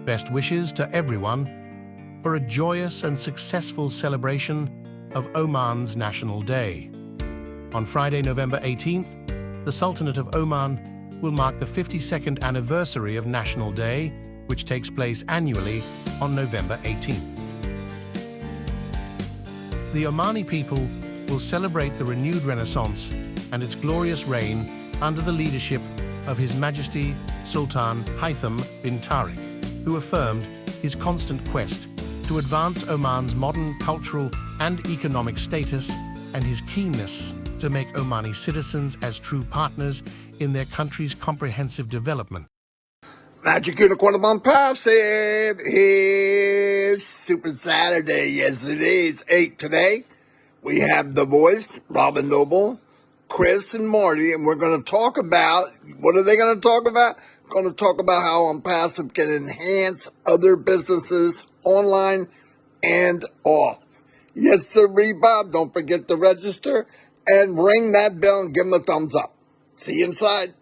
Best wishes to everyone for a joyous and successful celebration of Oman's National Day. On Friday, November 18th, the Sultanate of Oman will mark the 52nd anniversary of National Day, which takes place annually on November 18th. The Omani people will celebrate the renewed Renaissance and its glorious reign under the leadership of His Majesty Sultan Haitham bin Tariq, who affirmed his constant quest to advance Oman's modern cultural and economic status and his keenness to make Omani citizens as true partners in their country's comprehensive development. Magic Unicorn of Passive. It's Super Saturday. Yes, it is. 8 today. We have The Voice, Robin Noble, Chris, and Marty, and we're going to talk about, what are they going to talk about? Going to talk about how Passive can enhance other businesses online and off. Yes, sir, Bob. Don't forget to register and ring that bell and give them a thumbs up. See you inside.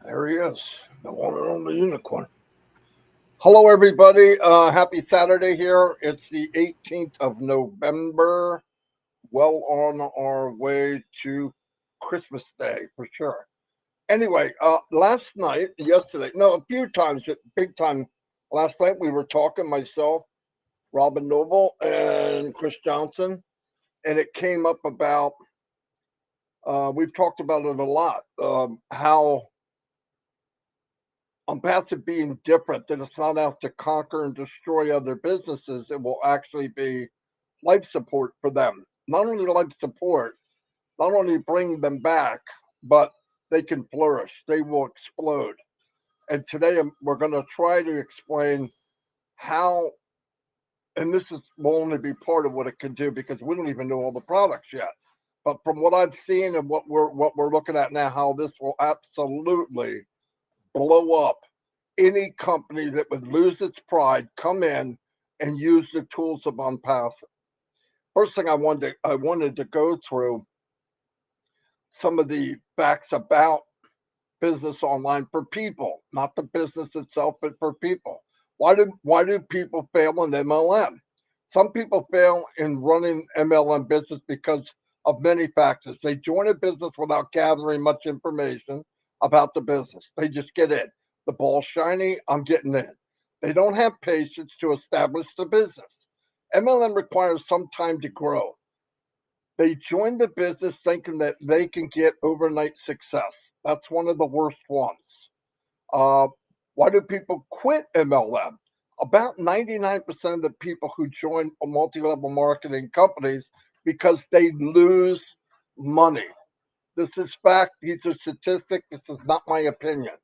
There he is, the one and only unicorn. Hello, everybody. Happy Saturday here. It's the 18th of November. Well on our way to Christmas Day, for sure. Anyway, last night, a few times, big time, last night we were talking, myself, Robin Noble, and Chris Johnson, and it came up about, we've talked about it a lot, how Passive being different, that it's not out to conquer and destroy other businesses. It will actually be life support for them. Not only life support, not only bring them back, but they can flourish. They will explode. And today we're going to try to explain how, and will only be part of what it can do because we don't even know all the products yet. But from what I've seen and what we're looking at now, how this will absolutely blow up any company that would lose its pride, come in and use the tools of Passive. First thing I wanted to go through some of the facts about business online for people, not the business itself, but for people. Why do people fail in MLM? Some people fail in running MLM business because of many factors. They join a business without gathering much information about the business. They just get in. The ball's shiny, I'm getting in. They don't have patience to establish the business. MLM requires some time to grow. They join the business thinking that they can get overnight success. That's one of the worst ones. Why do people quit MLM? About 99% of the people who join multi-level marketing companies because they lose money. This is fact. These are statistics. This is not my opinion.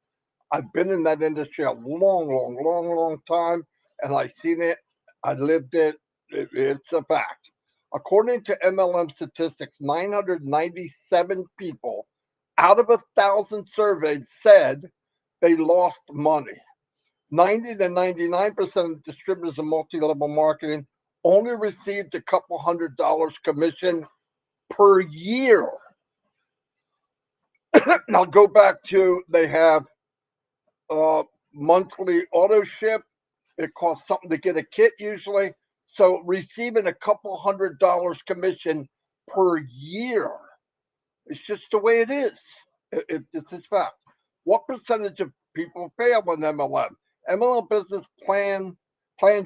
I've been in that industry a long time, and I've seen it. I lived it. It's a fact. According to MLM statistics, 997 people out of 1,000 surveyed said they lost money. 90 to 99% of distributors in multi-level marketing only received a couple $100 commission per year. Now go back to, they have monthly auto ship. It costs something to get a kit usually. So receiving a couple $100 commission per year, it's just the way it is. This is fact. What percentage of people fail in MLM? MLM business plans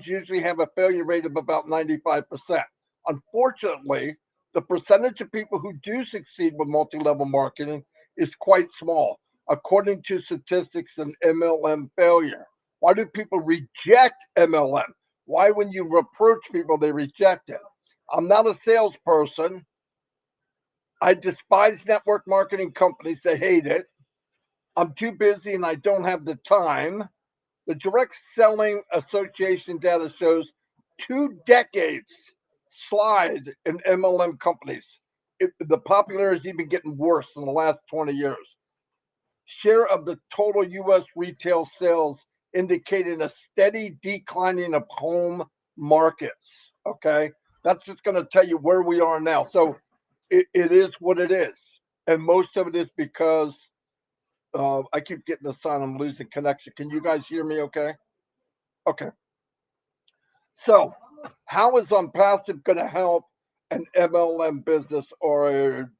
usually have a failure rate of about 95%. Unfortunately, the percentage of people who do succeed with multi-level marketing is quite small, according to statistics in MLM failure. Why do people reject MLM? Why, when you approach people, they reject it? I'm not a salesperson. I despise network marketing companies that hate it. I'm too busy and I don't have the time. The Direct Selling Association data shows 2 decades slide in MLM companies. The popularity is even getting worse in the last 20 years. Share of the total U.S. retail sales indicating a steady declining of home markets. Okay, that's just going to tell you where we are now. So it is what it is, and most of it is because I keep getting the sign I'm losing connection. Can you guys hear me okay? Okay. So, how is Unpassive going to help an MLM business or a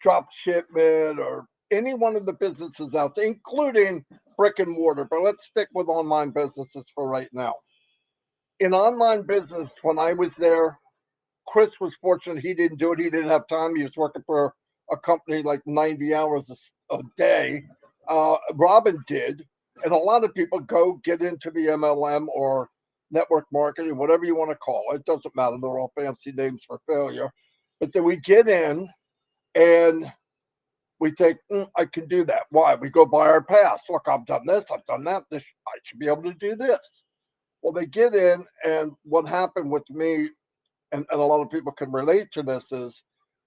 drop shipment or any one of the businesses out there, including brick and mortar? But let's stick with online businesses for right now. In online business, when I was there, Chris was fortunate he didn't do it. He didn't have time. He was working for a company like 90 hours a day. Robin did. And a lot of people go get into the MLM or network marketing, whatever you want to call it. It doesn't matter. They're all fancy names for failure. But then we get in and we think, I can do that. Why? We go by our past. Look, I've done this, I've done that. I should be able to do this. Well, they get in, and what happened with me, and a lot of people can relate to this, is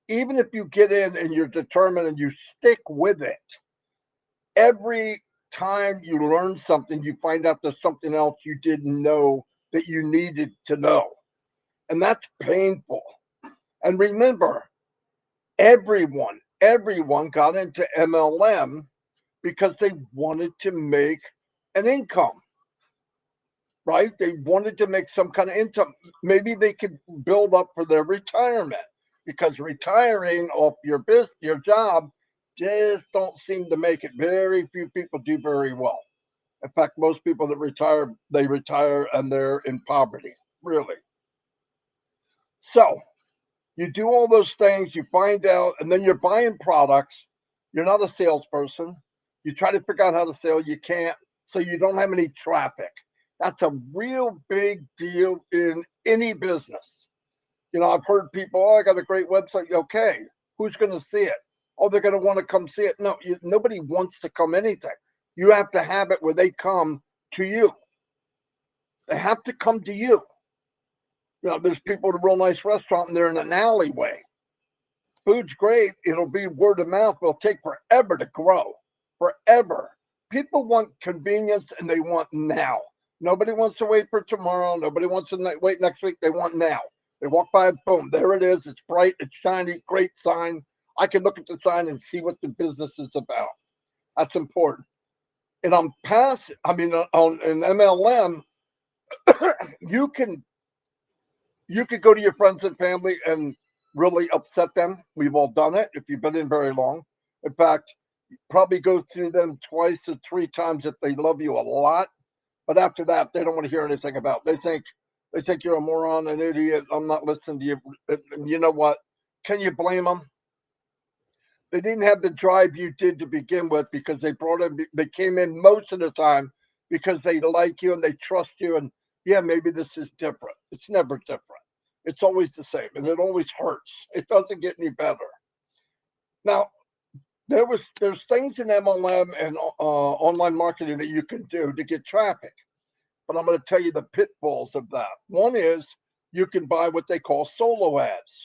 even if you get in and you're determined and you stick with it, every time you learn something, you find out there's something else you didn't know that you needed to know. And that's painful. And remember, everyone got into MLM because they wanted to make an income, right? They wanted to make some kind of income. Maybe they could build up for their retirement, because retiring off your job just don't seem to make it. Very few people do very well. In fact, most people that retire, they retire and they're in poverty, really. So you do all those things, you find out, and then you're buying products. You're not a salesperson. You try to figure out how to sell, you can't, so you don't have any traffic. That's a real big deal in any business. I've heard people, I got a great website. Okay, who's going to see it? Oh, they're going to want to come see it. No, nobody wants to come anything. You have to have it where they come to you. They have to come to you. There's people at a real nice restaurant and they're in an alleyway. Food's great. It'll be word of mouth. It'll take forever to grow. Forever. People want convenience and they want now. Nobody wants to wait for tomorrow. Nobody wants to wait next week. They want now. They walk by, boom, there it is. It's bright, it's shiny, great sign. I can look at the sign and see what the business is about. That's important. And on an MLM, you can go to your friends and family and really upset them. We've all done it if you've been in very long. In fact, probably go through them twice to three times if they love you a lot. But after that, they don't want to hear anything about it. They think you're a moron, an idiot. I'm not listening to you. And you know what? Can you blame them? They didn't have the drive you did to begin with, because they came in most of the time because they like you and they trust you. And yeah, maybe this is different. It's never different. It's always the same, and it always hurts. It doesn't get any better. Now, there's things in MLM and online marketing that you can do to get traffic, but I'm going to tell you the pitfalls of that. One is you can buy what they call solo ads.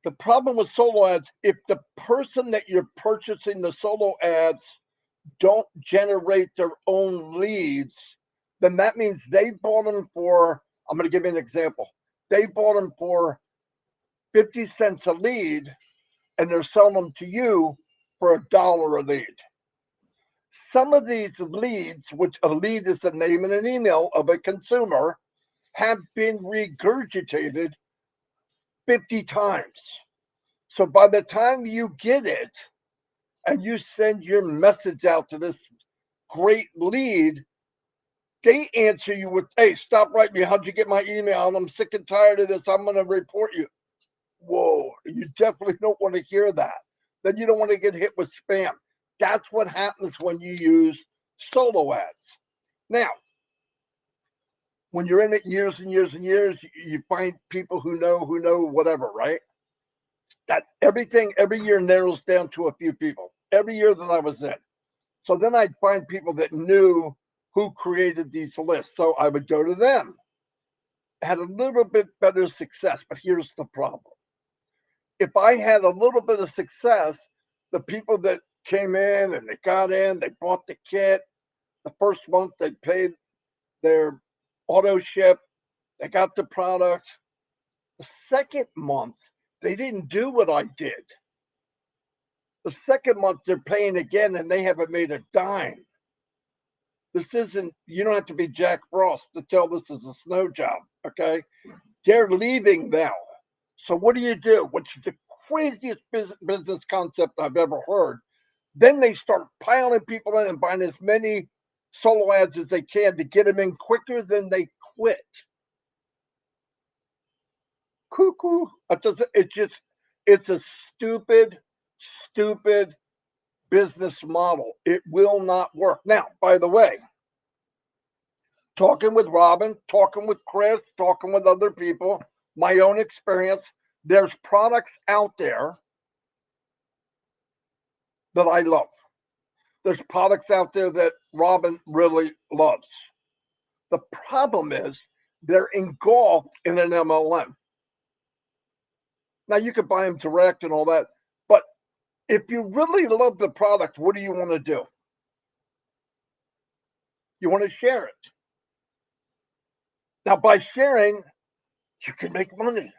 The problem with solo ads, if the person that you're purchasing the solo ads don't generate their own leads, then that means they bought them for, I'm going to give you an example. They bought them for 50 cents a lead, and they're selling them to you for $1 a lead. Some of these leads, which a lead is the name and an email of a consumer, have been regurgitated 50 times. So by the time you get it and you send your message out to this great lead, they answer you with, hey, stop writing me. How'd you get my email? And I'm sick and tired of this. I'm going to report you. Whoa, you definitely don't want to hear that. Then you don't want to get hit with spam. That's what happens when you use solo ads. Now, when you're in it years and years and years, you find people who know whatever, right? That everything every year narrows down to a few people. Every year that I was in. So then I'd find people that knew who created these lists. So I would go to them. Had a little bit better success, but here's the problem. If I had a little bit of success, the people that came in and they got in, they bought the kit. The first month they paid their auto ship, they got the product. The second month, they didn't do what I did. The second month they're paying again and they haven't made a dime. This isn't, you don't have to be Jack Frost to tell this is a snow job, okay? They're leaving now. So what do? Which is the craziest business concept I've ever heard. Then they start piling people in and buying as many solo ads as they can to get them in quicker than they quit. Cuckoo. It's a stupid business model. It will not work. Now, by the way, talking with Robin, talking with Chris, talking with other people, my own experience, there's products out there that I love. There's products out there that Robin really loves. The problem is they're engulfed in an MLM. Now you can buy them direct and all that, but if you really love the product, what do you want to do? You want to share it. Now, by sharing, you can make money.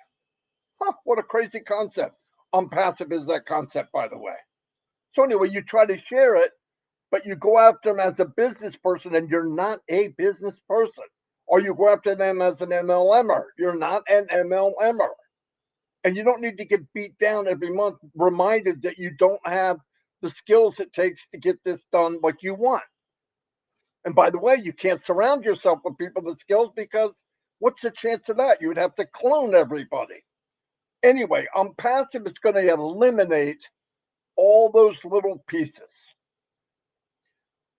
Huh, what a crazy concept. Unpassive is that concept, by the way. So anyway, you try to share it, but you go after them as a business person and you're not a business person. Or you go after them as an MLMer. You're not an MLMer. And you don't need to get beat down every month, reminded that you don't have the skills it takes to get this done like you want. And by the way, you can't surround yourself with people with skills because what's the chance of that? You would have to clone everybody. Anyway, Passive is going to eliminate all those little pieces.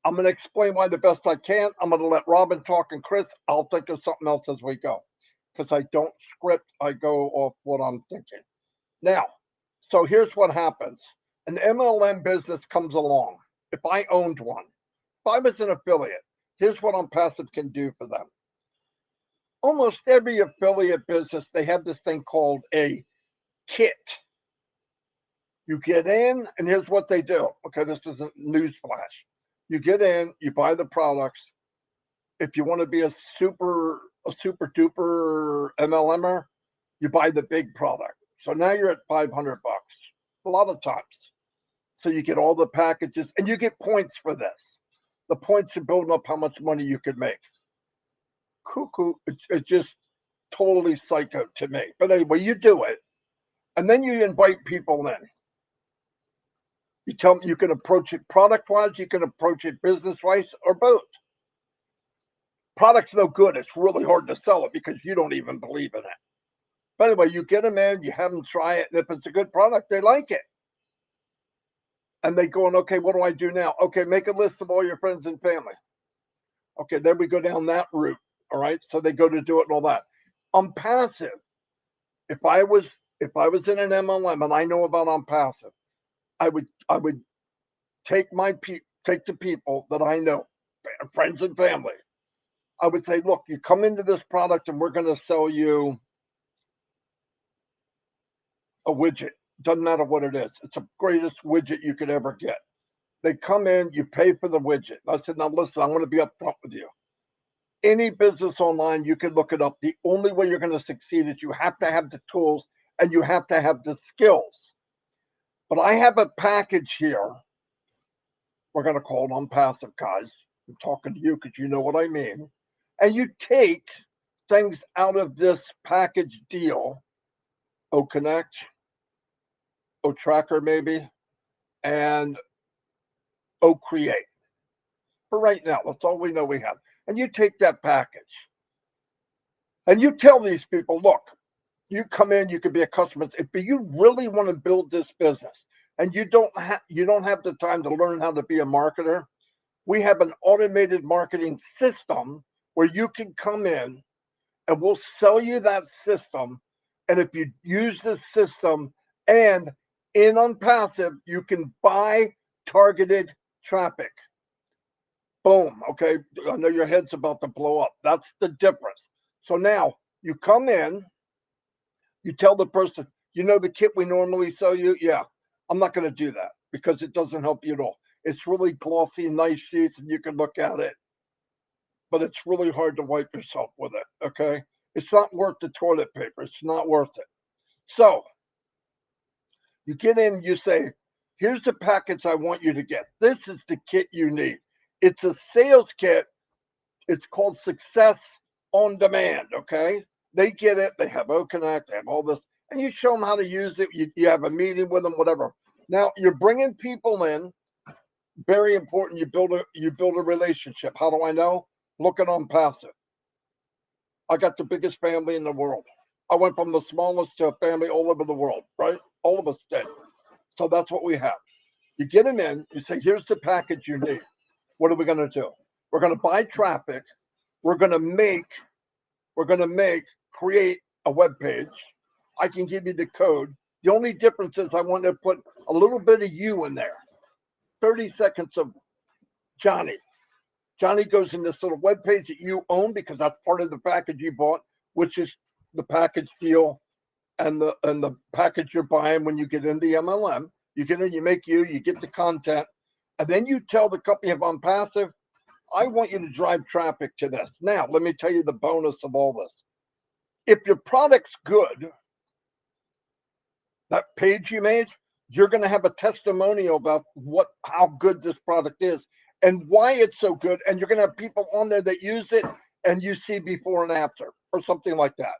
I'm going to explain why the best I can. I'm going to let Robin talk and Chris. I'll think of something else as we go because I don't script. I go off what I'm thinking. Now, so here's what happens. An MLM business comes along. If I owned one, if I was an affiliate, here's what Passive can do for them. Almost every affiliate business, they have this thing called a kit. You get in, and here's what they do. Okay, this isn't newsflash. You get in, you buy the products. If you want to be a super duper MLMer, you buy the big product. So now you're at $500 a lot of times. So you get all the packages and you get points for this. The points are building up how much money you could make. Cuckoo, it's just totally psycho to me. But anyway, you do it. And then you invite people in. You tell them you can approach it product-wise, you can approach it business-wise, or both. Product's no good. It's really hard to sell it because you don't even believe in it. But anyway, you get them in, you have them try it, and if it's a good product, they like it. And they go, okay, what do I do now? Okay, make a list of all your friends and family. Okay, then we go down that route. All right, so they go to do it and all that. Passive. If I was in an MLM and I know about Passive, I would take the people that I know, friends and family. I would say, look, you come into this product and we're going to sell you a widget. Doesn't matter what it is. It's the greatest widget you could ever get. They come in, you pay for the widget. I said, now listen, I'm going to be upfront with you. Any business online, you can look it up. The only way you're going to succeed is you have to have the tools and you have to have the skills. But I have a package here. We're going to call it Passive, guys. I'm talking to you because you know what I mean. And you take things out of this package deal, Connect, Tracker maybe, and Create. For right now, that's all we know we have. And you take that package and you tell these people, look, you come in, you could be a customer. If you really want to build this business and you don't have the time to learn how to be a marketer, we have an automated marketing system where you can come in and we'll sell you that system. And if you use this system and in Passive, you can buy targeted traffic. Boom. Okay. I know your head's about to blow up. That's the difference. So now you come in, you tell the person, you know, the kit we normally sell you. Yeah, I'm not going to do that because it doesn't help you at all. It's really glossy, nice sheets, and you can look at it, but it's really hard to wipe yourself with it. Okay. It's not worth the toilet paper. It's not worth it. So you get in, you say, Here's the package I want you to get. This is the kit you need. It's a sales kit. It's called Success on Demand. Okay. They get it. They have OConnect. They have all this. And you show them how to use it. You have a meeting with them, whatever. Now you're bringing people in. Very important. You build a relationship. How do I know? Looking on passive. I got the biggest family in the world. I went from the smallest to a family all over the world, right? All of us did. So that's what we have. You get them in, you say, here's the package you need. What are we going to do? We're going to buy traffic. We're going to create a web page. I can give you the code. The only difference is I want to put a little bit of you in there. 30 seconds of Johnny. Johnny goes in this little web page that you own because that's part of the package you bought, which is the package deal and the package you're buying when you get in the MLM. You get in, you get the content, and then you tell the company of on passive, I want you to drive traffic to this. Now, let me tell you the bonus of all this. If your product's good, that page you made, you're going to have a testimonial about how good this product is and why it's so good. And you're going to have people on there that use it and you see before and after or something like that.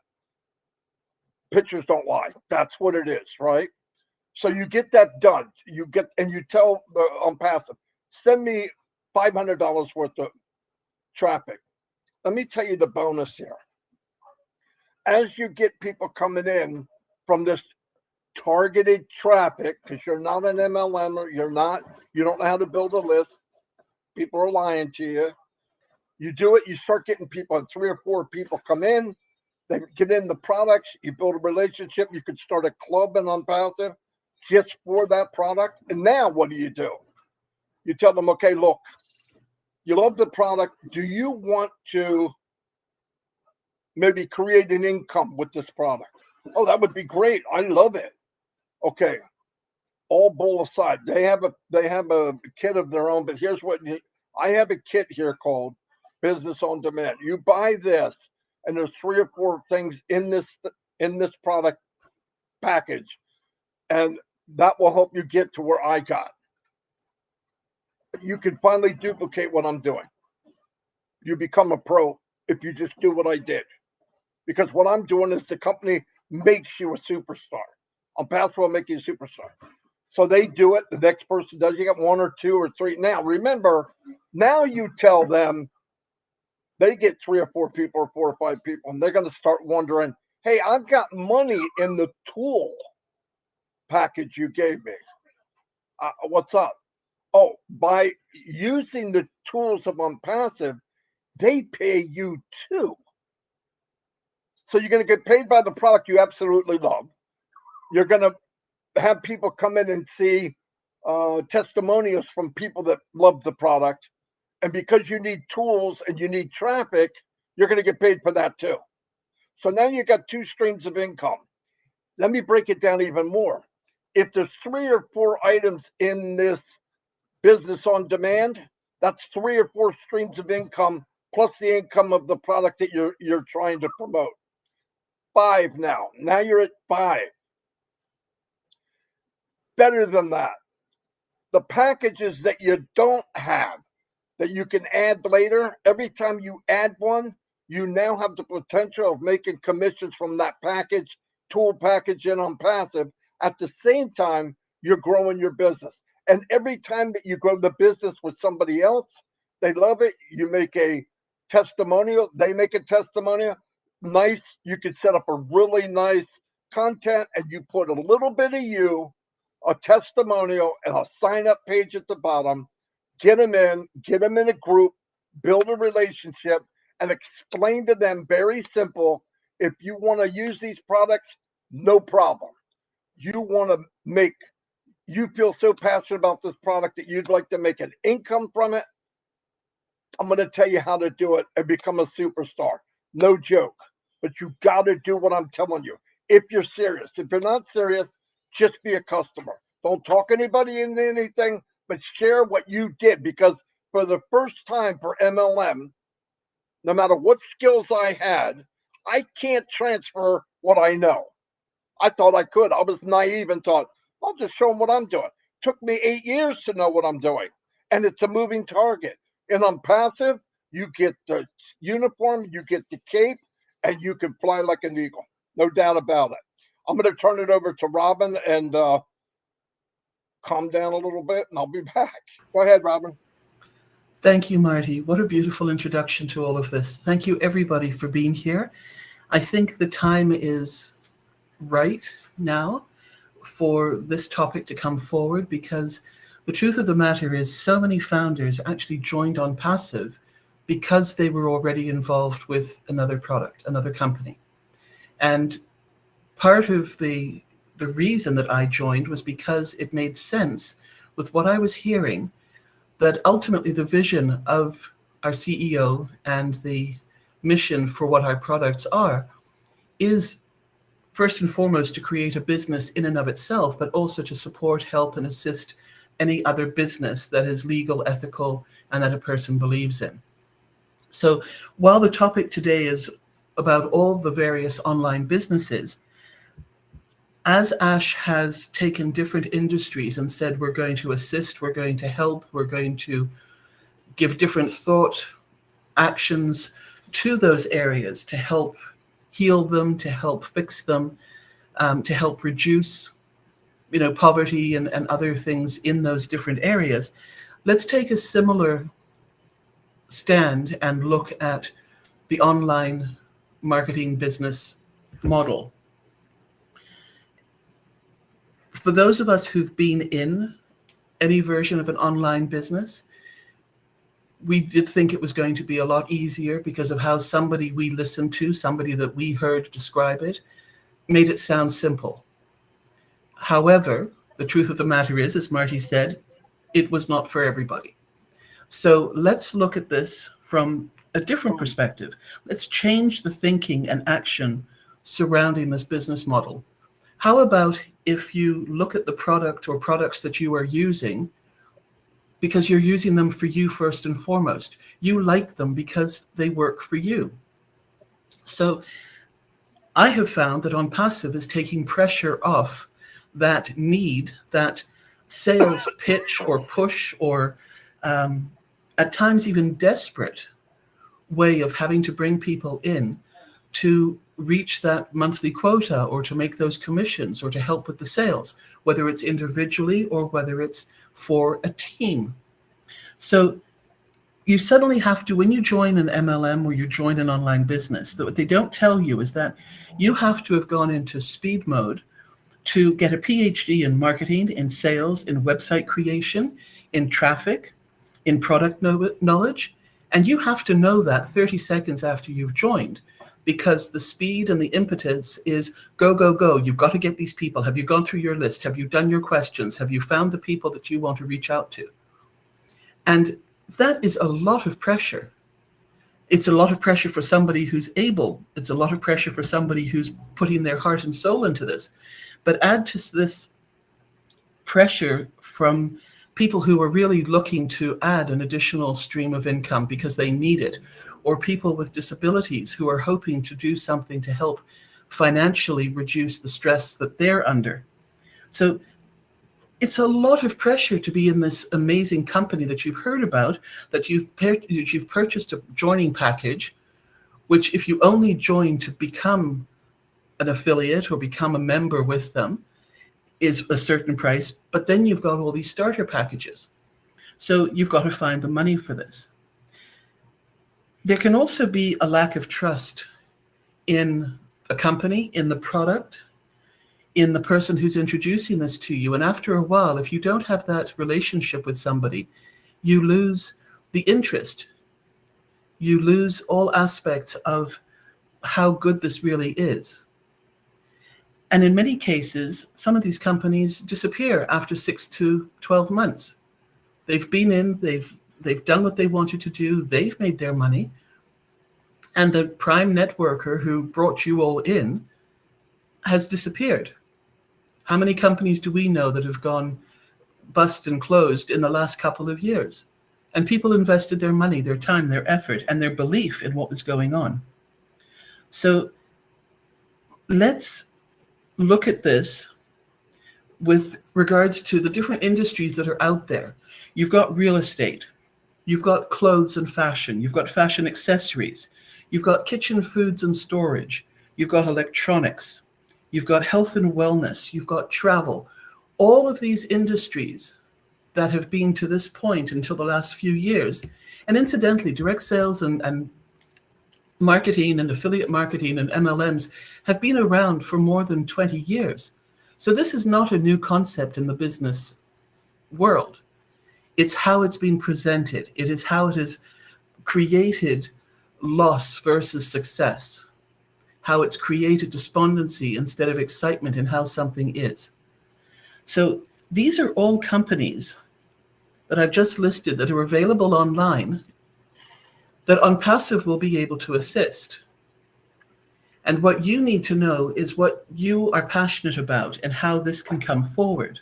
Pictures don't lie. That's what it is, right? So you get that done. You tell the on passive, send me $500 worth of traffic. Let me tell you the bonus here. As you get people coming in from this targeted traffic, because you're not an MLM, you don't know how to build a list. People are lying to you. You do it, you start getting people, and 3 or 4 people come in, they get in the products, you build a relationship, you could start a club and on passive just for that product. And now what do? You tell them, okay, look, you love the product. Do you want to maybe create an income with this product? Oh, that would be great. I love it. Okay. All bull aside, they have a kit of their own, but here's I have a kit here called Business on Demand. You buy this, and there's 3 or 4 things in this product package, and that will help you get to where I got. You can finally duplicate what I'm doing. You become a pro if you just do what I did. Because what I'm doing is the company makes you a superstar. On passive will make you a superstar. So they do it. The next person does. You got 1 or 2 or 3. Now, remember, now you tell them they get 3 or 4 people or 4 or 5 people, and they're going to start wondering, hey, I've got money in the tool package you gave me. What's up? Oh, by using the tools of OnPassive, they pay you too. So you're going to get paid by the product you absolutely love. You're going to have people come in and see testimonials from people that love the product. And because you need tools and you need traffic, you're going to get paid for that too. So now you got 2 streams of income. Let me break it down even more. If there's 3 or 4 items in this Business on Demand, that's 3 or 4 streams of income plus the income of the product that you're trying to promote. 5 now. Now you're at 5. Better than that, the packages that you don't have that you can add later, every time you add one, you now have the potential of making commissions from that package, tool package in on passive. At the same time, you're growing your business. And every time that you grow the business with somebody else, they love it. You make a testimonial, they make a testimonial. Nice. You can set up a really nice content and you put a little bit of you, a testimonial, and a sign up page at the bottom. Get them in a group, build a relationship, and explain to them very simple. If you want to use these products, no problem. You feel so passionate about this product that you'd like to make an income from it. I'm going to tell you how to do it and become a superstar. No joke, but you got to do what I'm telling you. If you're serious, if you're not serious, just be a customer. Don't talk anybody into anything, but share what you did, because for the first time for MLM, no matter what skills I had, I can't transfer what I know. I thought I could. I was naive and thought, I'll just show them what I'm doing. took me 8 years to know what I'm doing. And it's a moving target. And on passive, you get the uniform, you get the cape, and you can fly like an eagle. No doubt about it. I'm going to turn it over to Robin and calm down a little bit, and I'll be back. Go ahead, Robin. Thank you, Marty. What a beautiful introduction to all of this. Thank you, everybody, for being here. I think the time is right now for this topic to come forward, because the truth of the matter is so many founders actually joined on passive because they were already involved with another product, another company. And part of the reason that I joined was because it made sense with what I was hearing, that ultimately the vision of our CEO and the mission for what our products are is first and foremost to create a business in and of itself, but also to support, help, and assist any other business that is legal, ethical, and that a person believes in. So while the topic today is about all the various online businesses, as Ash has taken different industries and said, we're going to assist, we're going to help, we're going to give different thought actions to those areas to help heal them, to help fix them, to help reduce, poverty and other things in those different areas. Let's take a similar stand and look at the online marketing business model. For those of us who've been in any version of an online business, we did think it was going to be a lot easier because of how somebody we listened to, somebody that we heard describe it, made it sound simple. However, the truth of the matter is, as Marty said, it was not for everybody. So let's look at this from a different perspective. Let's change the thinking and action surrounding this business model. How about if you look at the product or products that you are using because you're using them for you first and foremost. You like them because they work for you. So I have found that on passive is taking pressure off that need, that sales pitch or push or at times even desperate way of having to bring people in to reach that monthly quota or to make those commissions or to help with the sales, whether it's individually or whether it's for a team. So you suddenly have to, when you join an MLM or you join an online business, that what they don't tell you is that you have to have gone into speed mode to get a PhD in marketing, in sales, in website creation, in traffic, in product knowledge. And you have to know that 30 seconds after you've joined, because the speed and the impetus is go, go, go. You've got to get these people. Have you gone through your list? Have you done your questions? Have you found the people that you want to reach out to? And that is a lot of pressure. It's a lot of pressure for somebody who's able. It's a lot of pressure for somebody who's putting their heart and soul into this. But add to this pressure from people who are really looking to add an additional stream of income because they need it, or people with disabilities who are hoping to do something to help financially reduce the stress that they're under. So it's a lot of pressure to be in this amazing company that you've heard about, that you've purchased a joining package, which if you only join to become an affiliate or become a member with them is a certain price, but then you've got all these starter packages. So you've got to find the money for this. There can also be a lack of trust in a company, in the product, in the person who's introducing this to you. And after a while, if you don't have that relationship with somebody, you lose the interest. You lose all aspects of how good this really is. And in many cases, some of these companies disappear after 6 to 12 months. They've been in, they've done what they wanted to do, they've made their money, and the prime networker who brought you all in has disappeared. How many companies do we know that have gone bust and closed in the last couple of years? And people invested their money, their time, their effort, and their belief in what was going on. So let's look at this with regards to the different industries that are out there. You've got real estate, you've got clothes and fashion, you've got fashion accessories, you've got kitchen foods and storage, you've got electronics, you've got health and wellness, you've got travel. All of these industries that have been to this point until the last few years, and incidentally, direct sales and marketing and affiliate marketing and MLMs have been around for more than 20 years. So this is not a new concept in the business world. It's how it's been presented. It is how it has created loss versus success, how it's created despondency instead of excitement in how something is. So these are all companies that I've just listed that are available online that OnPassive will be able to assist. And what you need to know is what you are passionate about and how this can come forward.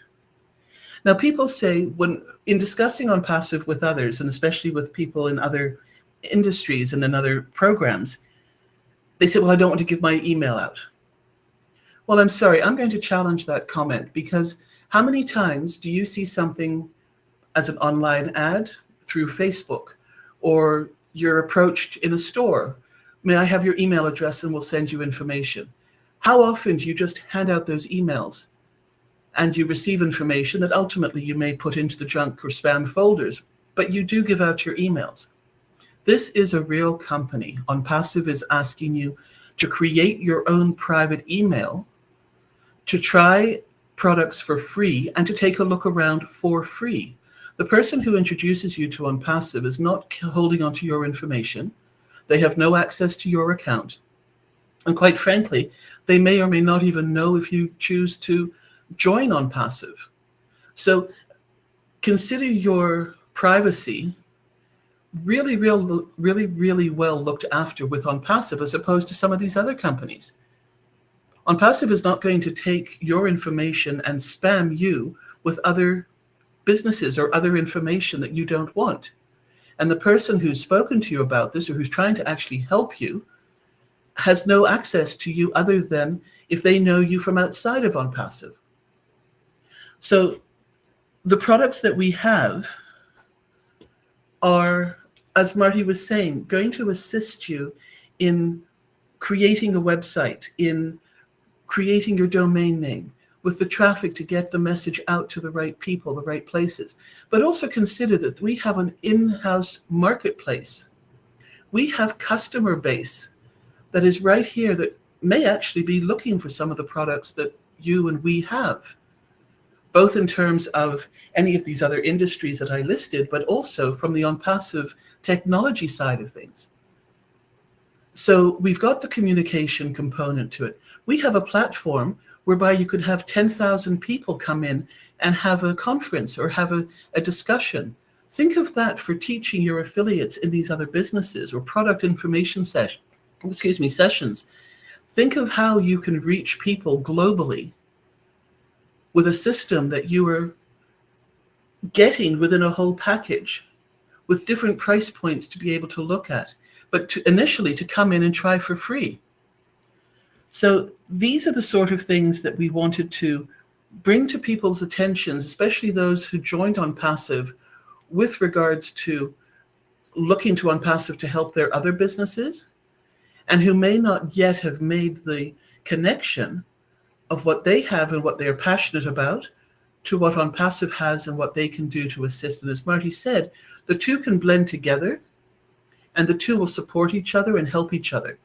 Now, people say, when in discussing OnPassive with others, and especially with people in other industries and in other programs, they say, well, I don't want to give my email out. Well, I'm sorry, I'm going to challenge that comment, because how many times do you see something as an online ad through Facebook, or you're approached in a store? May I have your email address and we'll send you information? How often do you just hand out those emails and you receive information that ultimately you may put into the junk or spam folders, but you do give out your emails? This is a real company. OnPassive is asking you to create your own private email, to try products for free, and to take a look around for free. The person who introduces you to OnPassive is not holding onto your information. They have no access to your account. And quite frankly, they may or may not even know if you choose to join OnPassive. So consider your privacy really well looked after with OnPassive, as opposed to some of these other companies. OnPassive is not going to take your information and spam you with other businesses or other information that you don't want. And the person who's spoken to you about this, or who's trying to actually help you, has no access to you other than if they know you from outside of OnPassive. So the products that we have are, as Marty was saying, going to assist you in creating a website, in creating your domain name, with the traffic to get the message out to the right people, the right places. But also consider that we have an in-house marketplace. We have customer base that is right here that may actually be looking for some of the products that you and we have, both in terms of any of these other industries that I listed, but also from the OnPassive technology side of things. So we've got the communication component to it. We have a platform whereby you could have 10,000 people come in and have a conference or have a discussion. Think of that for teaching your affiliates in these other businesses or product information sessions. Think of how you can reach people globally with a system that you are getting within a whole package with different price points to be able to look at, but initially to come in and try for free. So these are the sort of things that we wanted to bring to people's attentions, especially those who joined OnPassive, with regards to looking to OnPassive to help their other businesses, and who may not yet have made the connection of what they have and what they're passionate about to what OnPassive has and what they can do to assist. And as Marty said, the two can blend together and the two will support each other and help each other.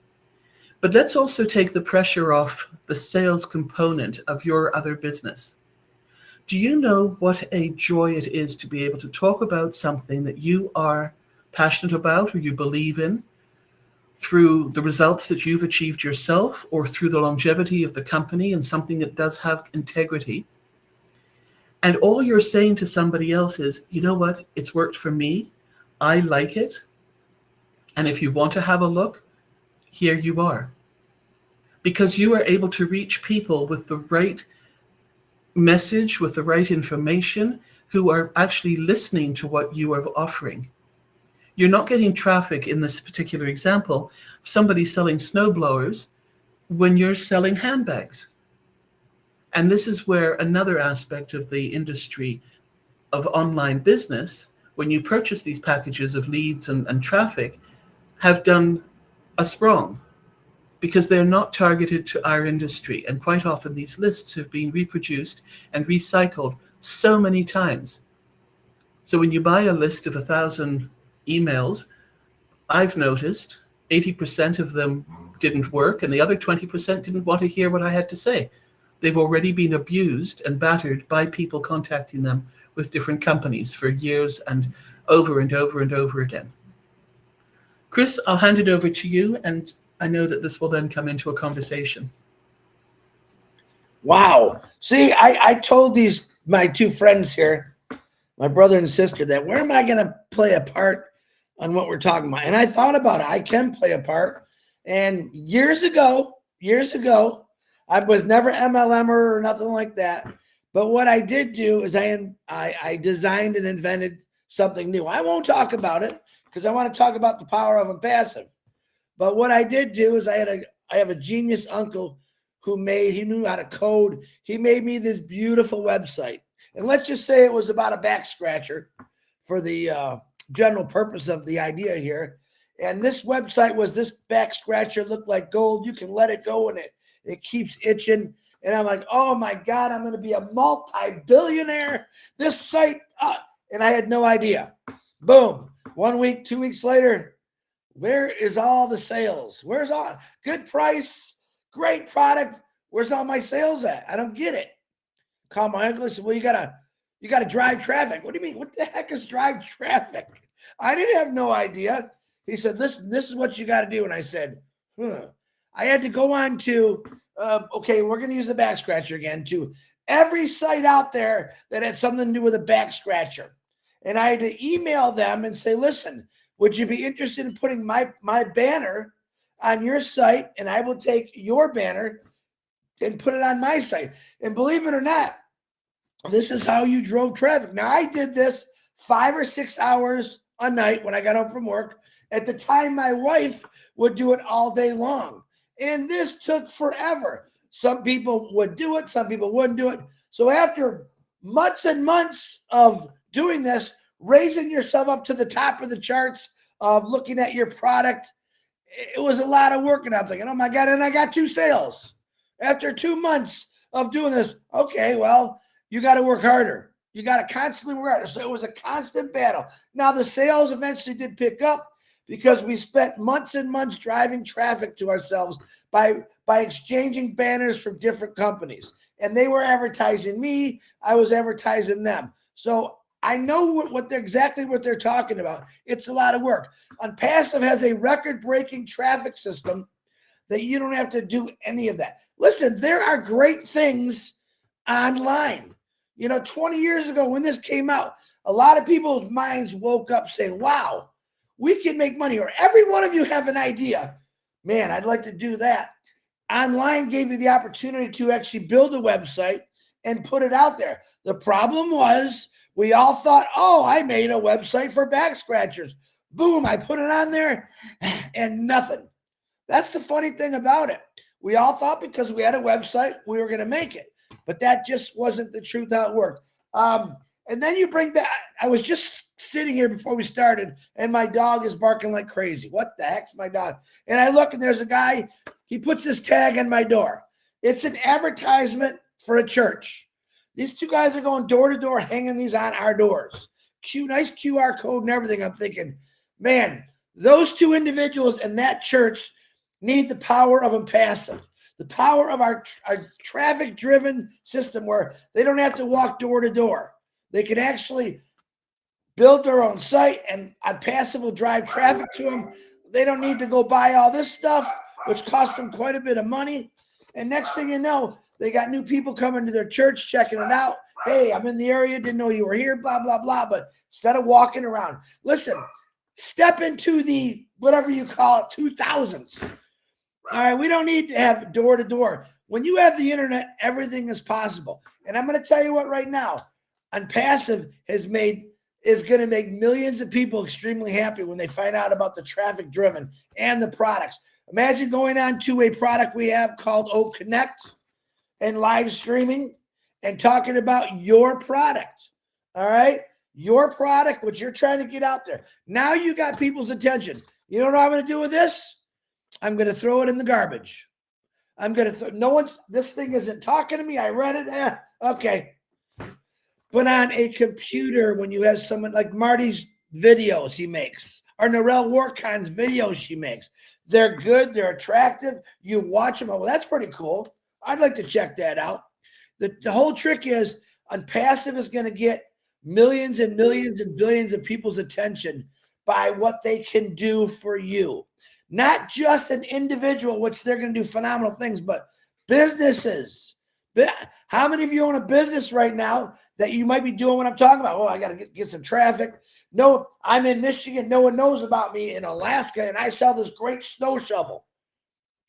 But let's also take the pressure off the sales component of your other business. Do you know what a joy it is to be able to talk about something that you are passionate about or you believe in, through the results that you've achieved yourself or through the longevity of the company and something that does have integrity? And all you're saying to somebody else is, you know what, it's worked for me, I like it, and if you want to have a look, here you are. Because you are able to reach people with the right message, with the right information, who are actually listening to what you are offering. You're not getting traffic in this particular example, somebody selling snowblowers when you're selling handbags. And this is where another aspect of the industry of online business, when you purchase these packages of leads and traffic, have done us wrong, because they're not targeted to our industry. And quite often these lists have been reproduced and recycled so many times. So when you buy a list of 1,000 emails, I've noticed 80% of them didn't work, and the other 20% didn't want to hear what I had to say. They've already been abused and battered by people contacting them with different companies for years and over and over and over again. Chris, I'll hand it over to you, and I know that this will then come into a conversation. Wow. See, I told my two friends here, my brother and sister, that where am I going to play a part on what we're talking about? And I thought about it. I can play a part. And years ago, I was never MLMer or nothing like that. But what I did do is I designed and invented something new. I won't talk about it because I want to talk about the power of impassive. But what I did do is I have a genius uncle who he knew how to code. He made me this beautiful website. And let's just say it was about a back scratcher for the general purpose of the idea here. And this website was this back scratcher, looked like gold. You can let it go and it keeps itching. And I'm like, oh my God, I'm going to be a multi-billionaire. This site, and I had no idea. Boom. 1 week, 2 weeks later, where is all the sales? Where's all good price, great product? Where's all my sales at? I don't get it. Call my uncle and said, well, you gotta drive traffic. What do you mean? What the heck is drive traffic? I didn't have no idea. He said, listen, this is what you got to do. And I said, I had to go on to, okay, we're going to use the back scratcher again, to every site out there that had something to do with a back scratcher. And I had to email them and say, listen, would you be interested in putting my banner on your site? And I will take your banner and put it on my site. And believe it or not, this is how you drove traffic. Now, I did this 5 or 6 hours a night when I got home from work. At the time, my wife would do it all day long. And this took forever. Some people would do it. Some people wouldn't do it. So after months and months of doing this, raising yourself up to the top of the charts of looking at your product, it was a lot of work. And I'm thinking, oh my God, and I got 2 sales. After 2 months of doing this, okay, well, you got to work harder. You got to constantly work harder. So it was a constant battle. Now, the sales eventually did pick up because we spent months and months driving traffic to ourselves by exchanging banners from different companies. And they were advertising me. I was advertising them. So I know exactly what they're talking about. It's a lot of work. Unpassive has a record-breaking traffic system that you don't have to do any of that. Listen, there are great things online. 20 years ago when this came out, a lot of people's minds woke up saying, wow, we can make money. Or every one of you have an idea. Man, I'd like to do that. Online gave you the opportunity to actually build a website and put it out there. The problem was we all thought, oh, I made a website for back scratchers. Boom, I put it on there and nothing. That's the funny thing about it. We all thought because we had a website, we were going to make it. But that just wasn't the truth how it worked. And then you bring back, I was just sitting here before we started, and my dog is barking like crazy. What the heck's my dog? And I look, and there's a guy, he puts his tag on my door. It's an advertisement for a church. These 2 guys are going door to door, hanging these on our doors. Nice QR code and everything. I'm thinking, man, those 2 individuals in that church need the power of impassive. The power of our traffic-driven system where they don't have to walk door to door. They can actually build their own site, and Impassive will drive traffic to them. They don't need to go buy all this stuff, which costs them quite a bit of money. And next thing you know, they got new people coming to their church, checking it out. Hey, I'm in the area, didn't know you were here, blah, blah, blah. But instead of walking around, listen, step into the, whatever you call it, 2000s. All right, we don't need to have door to door. When you have the internet, everything is possible. And I'm going to tell you what right now, Unpassive is going to make millions of people extremely happy when they find out about the traffic driven and the products. Imagine going on to a product we have called O Connect. and live streaming and talking about your product. All right. Your product, what you're trying to get out there. Now you got people's attention. You know what I'm going to do with this? I'm going to throw it in the garbage. I'm going to no one, this thing isn't talking to me. I read it. Okay. But on a computer, when you have someone like Marty's videos he makes, or Narelle Warkine's videos she makes, they're good. They're attractive. You watch them. Oh, well, that's pretty cool. I'd like to check that out. The whole trick is Unpassive is going to get millions and millions and billions of people's attention by what they can do for you. Not just an individual, which they're going to do phenomenal things, but businesses. How many of you own a business right now that you might be doing what I'm talking about? Oh, I got to get some traffic. No, I'm in Michigan. No one knows about me in Alaska, and I sell this great snow shovel.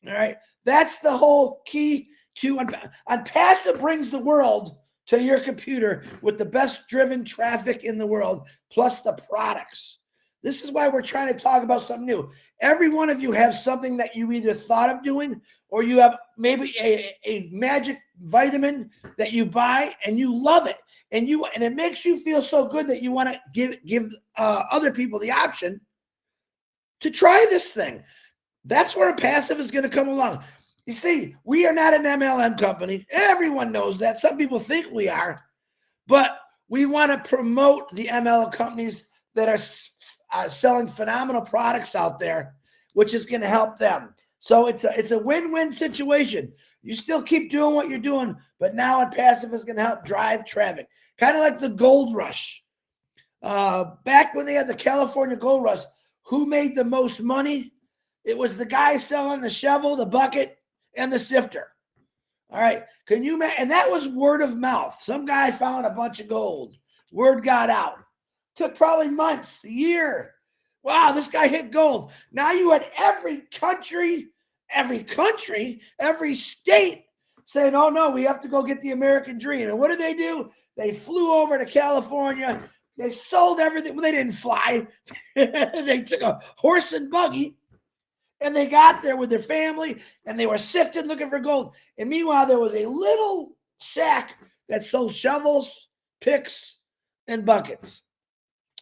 All right. That's the whole key to Unpassive brings the world to your computer with the best driven traffic in the world, plus the products. This is why we're trying to talk about something new. Every one of you have something that you either thought of doing, or you have maybe a magic vitamin that you buy and you love it. And it makes you feel so good that you want to give other people the option to try this thing. That's where Passive is going to come along. You see, we are not an MLM company. Everyone knows that. Some people think we are, but we want to promote the MLM companies that are selling phenomenal products out there, which is going to help them. So it's a win-win situation. You still keep doing what you're doing, but now Passive is going to help drive traffic. Kind of like the gold rush. Back when they had the California gold rush, who made the most money? It was the guy selling the shovel, the bucket, and the sifter. All right. Can you imagine? And that was word of mouth. Some guy found a bunch of gold. Word got out. Took probably months, a year. Wow, this guy hit gold. Now you had every state saying, oh no, we have to go get the American dream. And what did they do? They flew over to California. They sold everything. Well, they didn't fly. They took a horse and buggy. And they got there with their family, and they were sifting looking for gold. And meanwhile, there was a little shack that sold shovels, picks, and buckets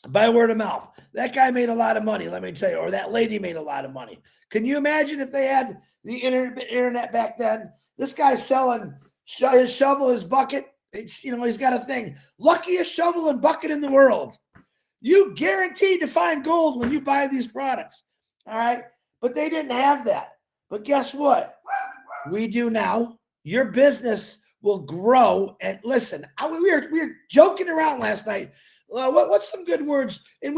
by word of mouth. That guy made a lot of money, let me tell you, or that lady made a lot of money. Can you imagine if they had the internet back then? This guy's selling his shovel, his bucket. He's got a thing. Luckiest shovel and bucket in the world. You guaranteed to find gold when you buy these products. All right. But they didn't have that. But guess what? We do now. Your business will grow. And listen, we were joking around last night. What's some good words? And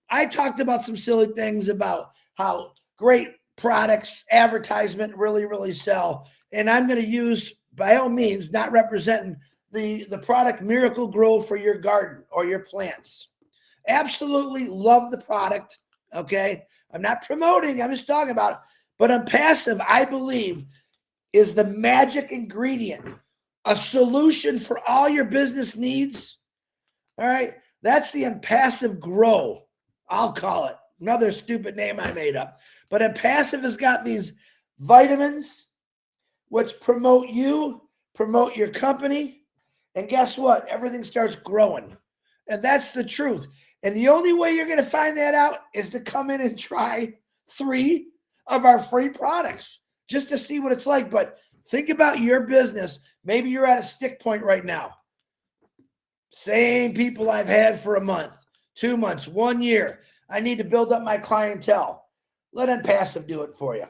I talked about some silly things about how great products, advertisement really, really sell. And I'm going to use, by all means, not representing the product Miracle Grow for your garden or your plants. Absolutely love the product. Okay. I'm not promoting, I'm just talking about it. But Unpassive, I believe, is the magic ingredient, a solution for all your business needs. All right. That's the Unpassive Grow. I'll call it. Another stupid name I made up. But Unpassive has got these vitamins which promote you, promote your company. And guess what? Everything starts growing. And that's the truth. And the only way you're going to find that out is to come in and try 3 of our free products just to see what it's like. But think about your business. Maybe you're at a stick point right now. Same people I've had for a month, 2 months, 1 year. I need to build up my clientele. Let Unpassive do it for you.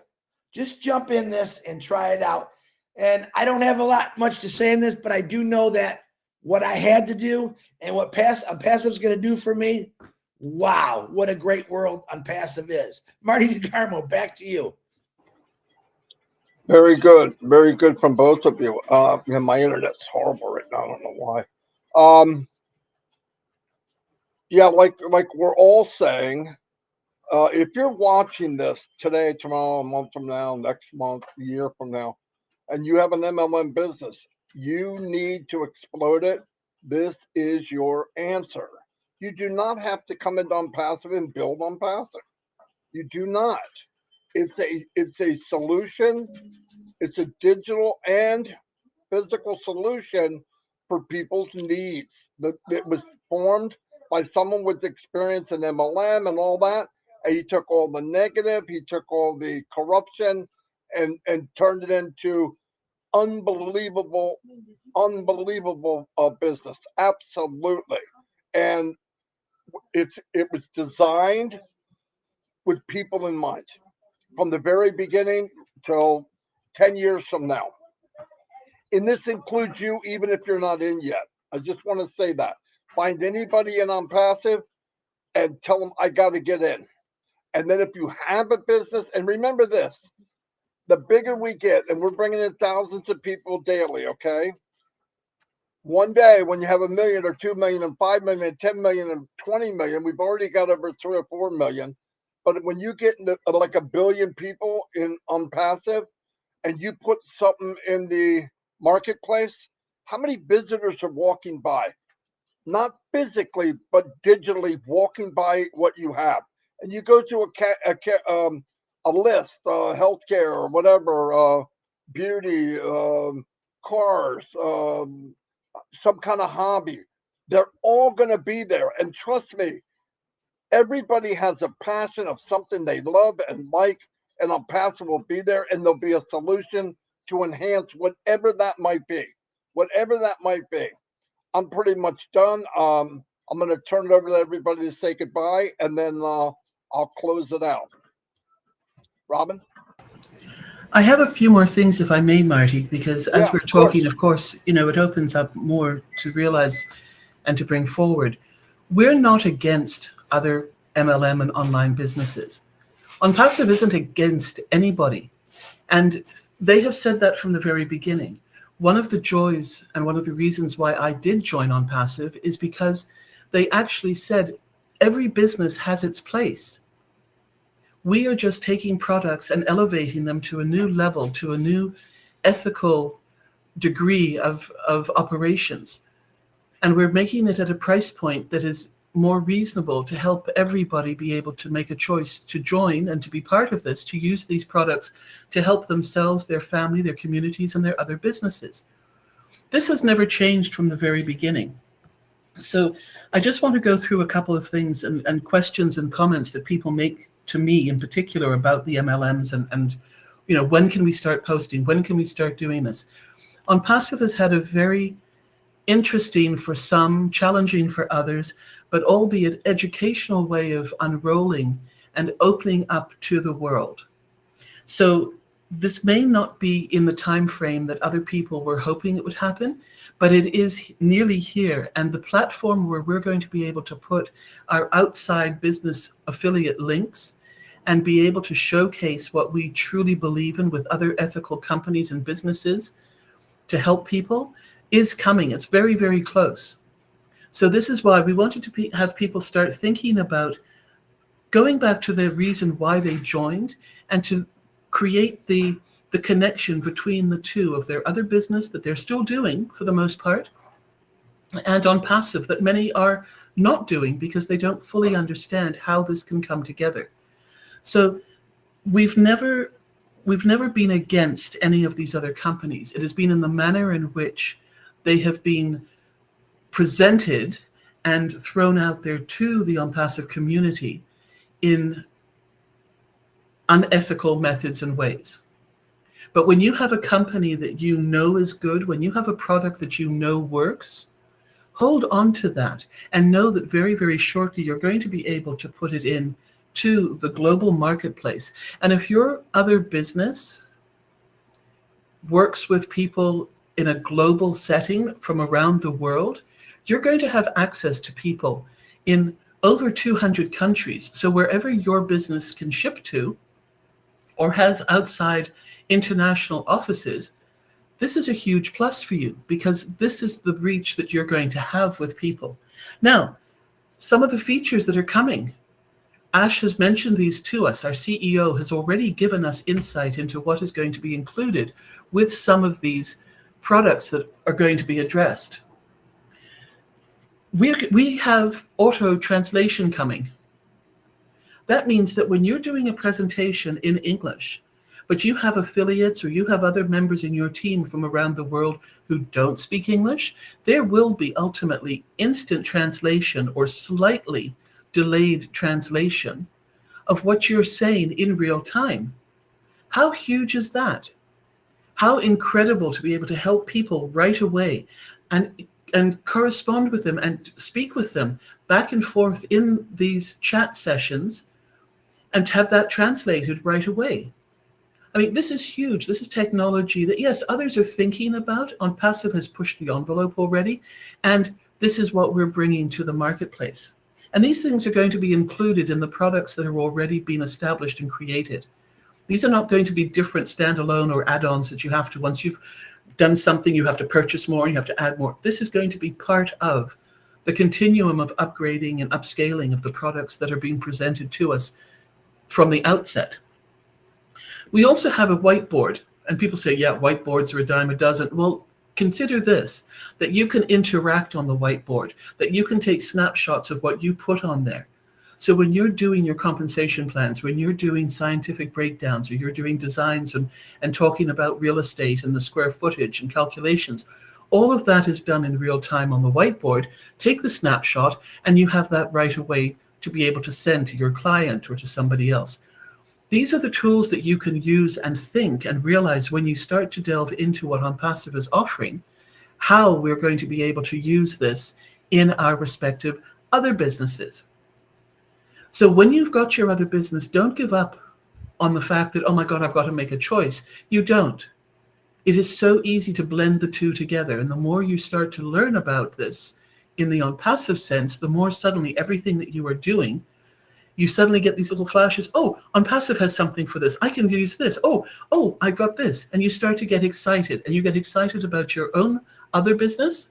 Just jump in this and try it out. And I don't have much to say in this, but I do know that what I had to do and what Unpassive is going to do for me, wow, what a great world Unpassive is. Marty DeGarmo, back to you. Very good. Very good from both of you. And my internet's horrible right now. I don't know why. Yeah, like we're all saying, if you're watching this today, tomorrow, a month from now, next month, a year from now, and you have an MLM business, you need to explode it. This is your answer. You do not have to come into Unpassive and build Unpassive. You do not. It's a solution. It's a digital and physical solution for people's needs. It was formed by someone with experience in MLM and all that. And he took all the negative, he took all the corruption, and turned it into unbelievable, unbelievable business. Absolutely. And it was designed with people in mind from the very beginning till 10 years from now. And this includes you, even if you're not in yet. I just want to say that. Find anybody in on passive and tell them, I got to get in. And then if you have a business, and remember this, the bigger we get, and we're bringing in thousands of people daily, okay? One day when you have 1 million or 2 million and 5 million and 10 million and 20 million, we've already got over 3 or 4 million. But when you get into like 1 billion people on passive, and you put something in the marketplace, how many visitors are walking by? Not physically, but digitally walking by what you have. And you go to a list, healthcare or whatever, beauty, cars, some kind of hobby. They're all going to be there. And trust me, everybody has a passion of something they love and like, and a passion will be there, and there'll be a solution to enhance whatever that might be. Whatever that might be. I'm pretty much done. I'm going to turn it over to everybody to say goodbye, and then I'll close it out. Robin? I have a few more things, if I may, Marty, because as we're talking, of course, it opens up more to realize and to bring forward. We're not against other MLM and online businesses. OnPassive isn't against anybody. And they have said that from the very beginning. One of the joys and one of the reasons why I did join OnPassive is because they actually said every business has its place. We are just taking products and elevating them to a new level, to a new ethical degree of operations. And we're making it at a price point that is more reasonable to help everybody be able to make a choice to join and to be part of this, to use these products to help themselves, their family, their communities, and their other businesses. This has never changed from the very beginning. So I just want to go through a couple of things and questions and comments that people make to me in particular about the MLMs and when can we start posting? When can we start doing this? OnPassive has had a very interesting for some, challenging for others, but albeit educational way of unrolling and opening up to the world. So this may not be in the time frame that other people were hoping it would happen, but it is nearly here. And the platform where we're going to be able to put our outside business affiliate links and be able to showcase what we truly believe in with other ethical companies and businesses to help people is coming. It's very, very close. So this is why we wanted to have people start thinking about going back to the reason why they joined and to create the connection between the two of their other business that they're still doing for the most part and OnPassive that many are not doing because they don't fully understand how this can come together. So we've never been against any of these other companies. It has been in the manner in which they have been presented and thrown out there to the OnPassive community in unethical methods and ways. But when you have a company that you know is good, when you have a product that you know works, hold on to that and know that very, very shortly you're going to be able to put it in to the global marketplace. And if your other business works with people in a global setting from around the world, you're going to have access to people in over 200 countries. So wherever your business can ship to or has outside international offices, this is a huge plus for you because this is the reach that you're going to have with people. Now, some of the features that are coming, Ash has mentioned these to us. Our CEO has already given us insight into what is going to be included with some of these products that are going to be addressed. We have auto translation coming. That means that when you're doing a presentation in English, but you have affiliates or you have other members in your team from around the world who don't speak English, there will be ultimately instant translation or slightly delayed translation of what you're saying in real time. How huge is that? How incredible to be able to help people right away and correspond with them and speak with them back and forth in these chat sessions and have that translated right away. I mean, this is huge. This is technology that, yes, others are thinking about. OnPassive has pushed the envelope already, and this is what we're bringing to the marketplace. And these things are going to be included in the products that are already being established and created. These are not going to be different standalone or add-ons that you have to, once you've done something, you have to purchase more, you have to add more. This is going to be part of the continuum of upgrading and upscaling of the products that are being presented to us from the outset. We also have a whiteboard, and people say, yeah, whiteboards are a dime a dozen. Well, consider this, that you can interact on the whiteboard, that you can take snapshots of what you put on there. So when you're doing your compensation plans, when you're doing scientific breakdowns, or you're doing designs and talking about real estate and the square footage and calculations, all of that is done in real time on the whiteboard. Take the snapshot and you have that right away to be able to send to your client or to somebody else. These are the tools that you can use and think and realize when you start to delve into what OnPassive is offering, how we're going to be able to use this in our respective other businesses. So when you've got your other business, don't give up on the fact that, oh my God, I've got to make a choice. You don't. It is so easy to blend the two together. And the more you start to learn about this in the OnPassive sense, the more suddenly everything that you are doing, you suddenly get these little flashes. Oh, OnPassive has something for this. I can use this. Oh, I've got this. And you start to get excited, and you get excited about your own other business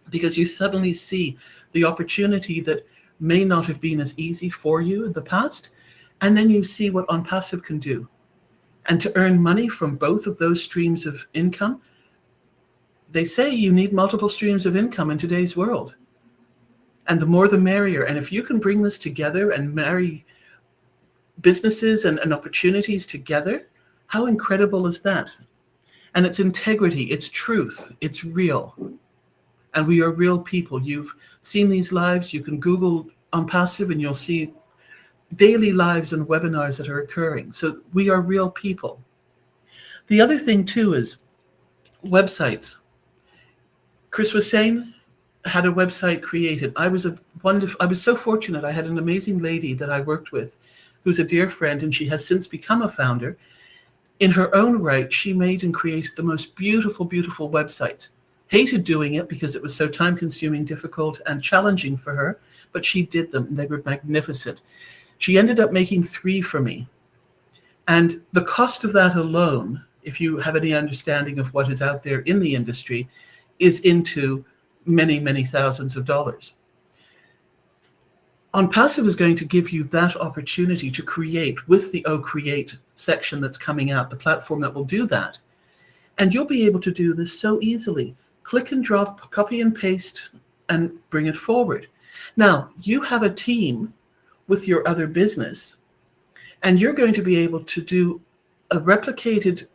because you suddenly see the opportunity that may not have been as easy for you in the past. And then you see what OnPassive can do. And to earn money from both of those streams of income, they say you need multiple streams of income in today's world. And the more the merrier. And if you can bring this together and marry businesses and opportunities together, how incredible is that? And it's integrity, it's truth, it's real. And we are real people. You've seen these lives. You can Google OnPassive and you'll see daily lives and webinars that are occurring. So we are real people. The other thing too is websites. Chris was saying, had a website created. I was so fortunate. I had an amazing lady that I worked with who's a dear friend, and she has since become a founder. In her own right, she made and created the most beautiful, beautiful websites. Hated doing it because it was so time-consuming, difficult, and challenging for her, but she did them, and they were magnificent. She ended up making 3 for me. And the cost of that alone, if you have any understanding of what is out there in the industry, is into many, many thousands of dollars. OnPassive is going to give you that opportunity to create with the Create section that's coming out, the platform that will do that. And you'll be able to do this so easily. Click and drop, copy and paste, and bring it forward. Now, you have a team with your other business, and you're going to be able to do a replicated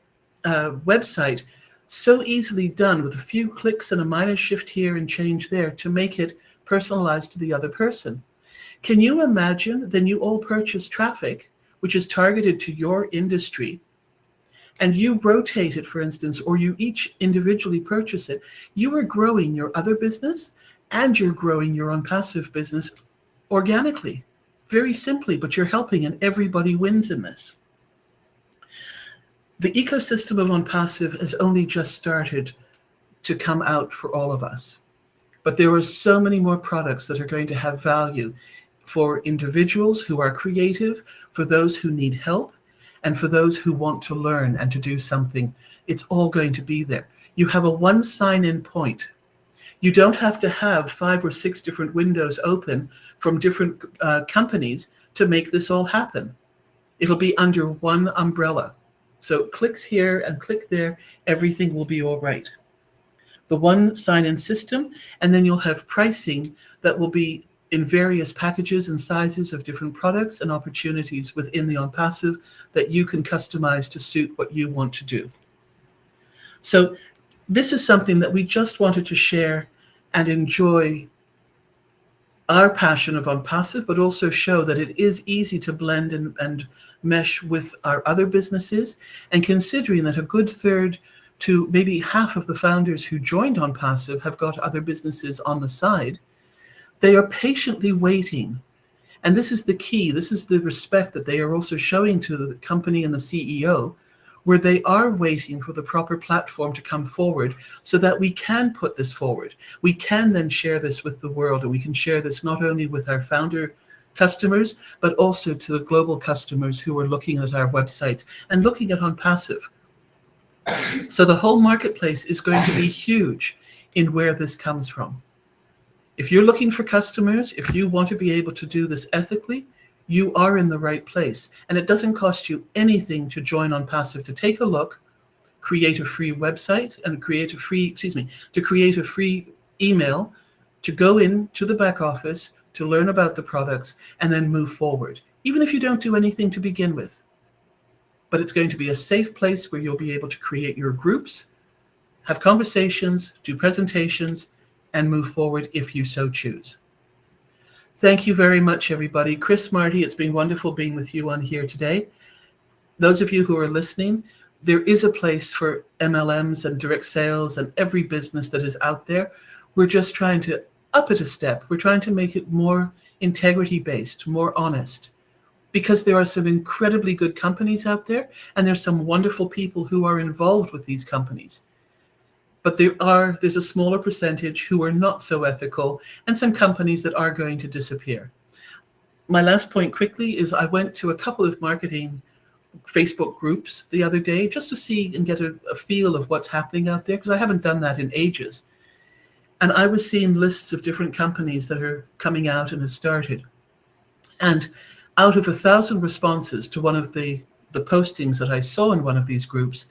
website so easily done with a few clicks and a minor shift here and change there to make it personalized to the other person. Can you imagine? Then you all purchase traffic, which is targeted to your industry, and you rotate it, for instance, or you each individually purchase it. You are growing your other business and you're growing your OnPassive business organically, very simply, but you're helping and everybody wins in this. The ecosystem of OnPassive has only just started to come out for all of us. But there are so many more products that are going to have value for individuals who are creative, for those who need help, and for those who want to learn and to do something. It's all going to be there. You have a one sign-in point. You don't have to have 5 or 6 different windows open from different companies to make this all happen. It'll be under one umbrella. So clicks here and click there, everything will be all right. The one sign-in system, and then you'll have pricing that will be in various packages and sizes of different products and opportunities within the OnPassive that you can customize to suit what you want to do. So this is something that we just wanted to share and enjoy our passion of OnPassive, but also show that it is easy to blend and mesh with our other businesses. And considering that a good third to maybe half of the founders who joined OnPassive have got other businesses on the side, they are patiently waiting. And this is the key. This is the respect that they are also showing to the company and the CEO, where they are waiting for the proper platform to come forward so that we can put this forward. We can then share this with the world, and we can share this not only with our founder customers, but also to the global customers who are looking at our websites and looking at OnPassive. So the whole marketplace is going to be huge in where this comes from. If you're looking for customers, if you want to be able to do this ethically, you are in the right place. And it doesn't cost you anything to join OnPassive, to take a look, create a free website, and create a free email, to go into the back office, to learn about the products, and then move forward, even if you don't do anything to begin with. But it's going to be a safe place where you'll be able to create your groups, have conversations, do presentations, and move forward if you so choose. Thank you very much, everybody. Chris, Marty, it's been wonderful being with you on here today. Those of you who are listening, there is a place for MLMs and direct sales and every business that is out there. We're just trying to up it a step. We're trying to make it more integrity-based, more honest, because there are some incredibly good companies out there, and there's some wonderful people who are involved with these companies. But there's a smaller percentage who are not so ethical, and some companies that are going to disappear. My last point quickly is I went to a couple of marketing Facebook groups the other day just to see and get a feel of what's happening out there, because I haven't done that in ages. And I was seeing lists of different companies that are coming out and have started. And out of 1,000 responses to one of the postings that I saw in one of these groups,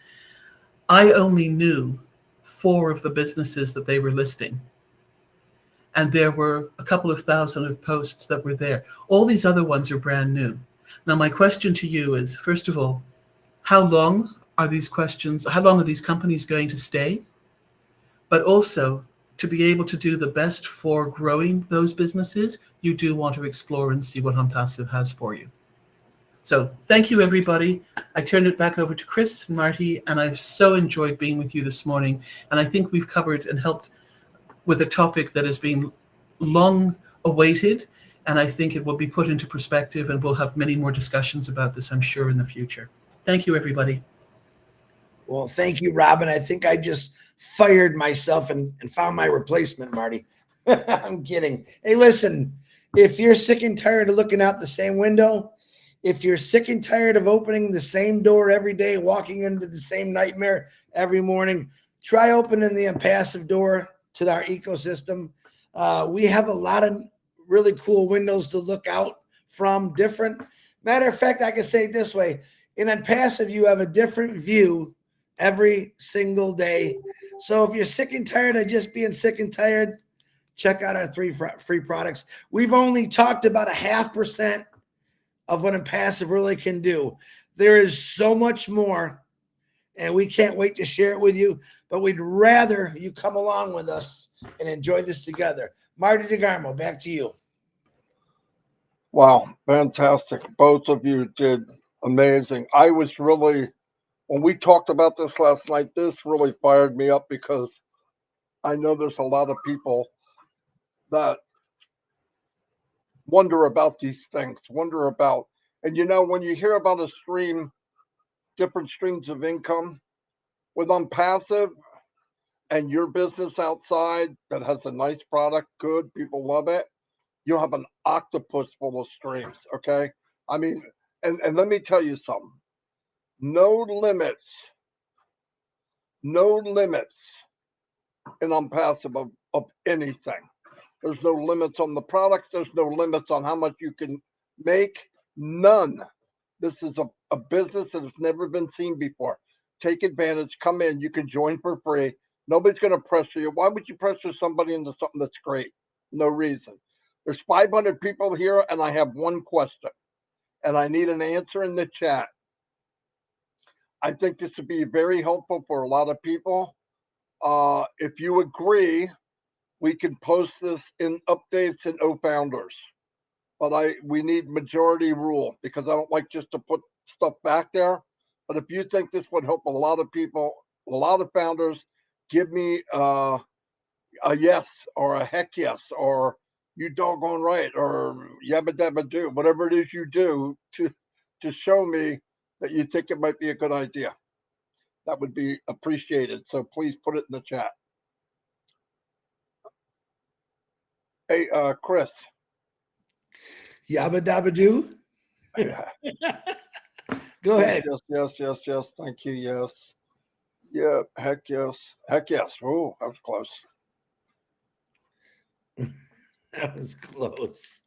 I only knew 4 of the businesses that they were listing. And there were a couple of thousand of posts that were there. All these other ones are brand new. Now, my question to you is, first of all, how long are these companies going to stay? But also, to be able to do the best for growing those businesses, you do want to explore and see what OnPassive has for you. So thank you, everybody. I turn it back over to Chris and Marty, and I've so enjoyed being with you this morning. And I think we've covered and helped with a topic that has been long awaited, and I think it will be put into perspective, and we'll have many more discussions about this, I'm sure, in the future. Thank you, everybody. Well, thank you, Robin. I think I just fired myself and found my replacement, Marty. I'm kidding. Hey, listen, if you're sick and tired of looking out the same window, if you're sick and tired of opening the same door every day, walking into the same nightmare every morning, try opening the OnPassive door to our ecosystem. We have a lot of really cool windows to look out from, different. Matter of fact, I can say it this way. In OnPassive, you have a different view every single day. So if you're sick and tired of just being sick and tired, check out our 3 free products. We've only talked about 0.5% of what OnPassive really can do. There is so much more, and we can't wait to share it with you, but we'd rather you come along with us and enjoy this together. Marty DeGarmo, back to you. Wow, fantastic. Both of you did amazing. I was really, when we talked about this last night, this really fired me up because I know there's a lot of people that wonder about these things, and when you hear about a stream, different streams of income with OnPassive and your business outside that has a nice product, good, people love it, you'll have an octopus full of streams, okay? I mean, and let me tell you something. No limits in OnPassive of anything. There's no limits on the products. There's no limits on how much you can make. None. This is a business that has never been seen before. Take advantage. Come in. You can join for free. Nobody's going to pressure you. Why would you pressure somebody into something that's great? No reason. There's 500 people here, and I have one question, and I need an answer in the chat. I think this would be very helpful for a lot of people. If you agree, we can post this in updates and founders. But we need majority rule because I don't like just to put stuff back there. But if you think this would help a lot of people, a lot of founders, give me a yes or a heck yes or you doggone right or yabba dabba do, whatever it is you do to show me that you think it might be a good idea. That would be appreciated. So please put it in the chat. Hey, Chris. Yabba dabba do. Yeah. Go ahead. Yes. Thank you. Yes. Yeah. Heck yes. Heck yes. Oh, that was close. That was close.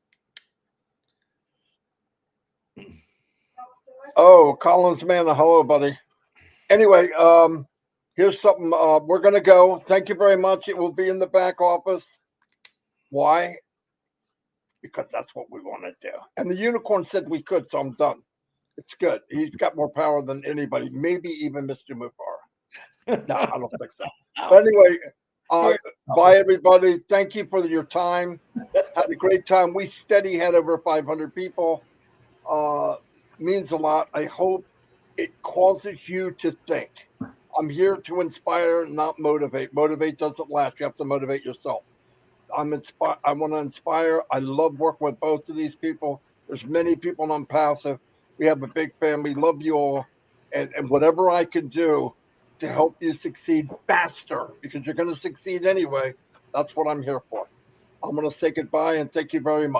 Oh, Collins Manna. Hello, buddy. Anyway, here's something. We're gonna go. Thank you very much. It will be in the back office. Why? Because that's what we want to do. And the unicorn said we could, so I'm done. It's good. He's got more power than anybody, maybe even Mr. Mufar. No, I don't think so. But anyway, bye, everybody. Thank you for your time. Had a great time. We steady had over 500 people. Means a lot. I hope it causes you to think. I'm here to inspire, not motivate. Motivate doesn't last. You have to motivate yourself. I'm inspired. I want to inspire. I love working with both of these people. There's many people on Passive. We have a big family. Love you all. And whatever I can do to help you succeed faster, because you're going to succeed anyway, that's what I'm here for. I'm going to say goodbye and thank you very much.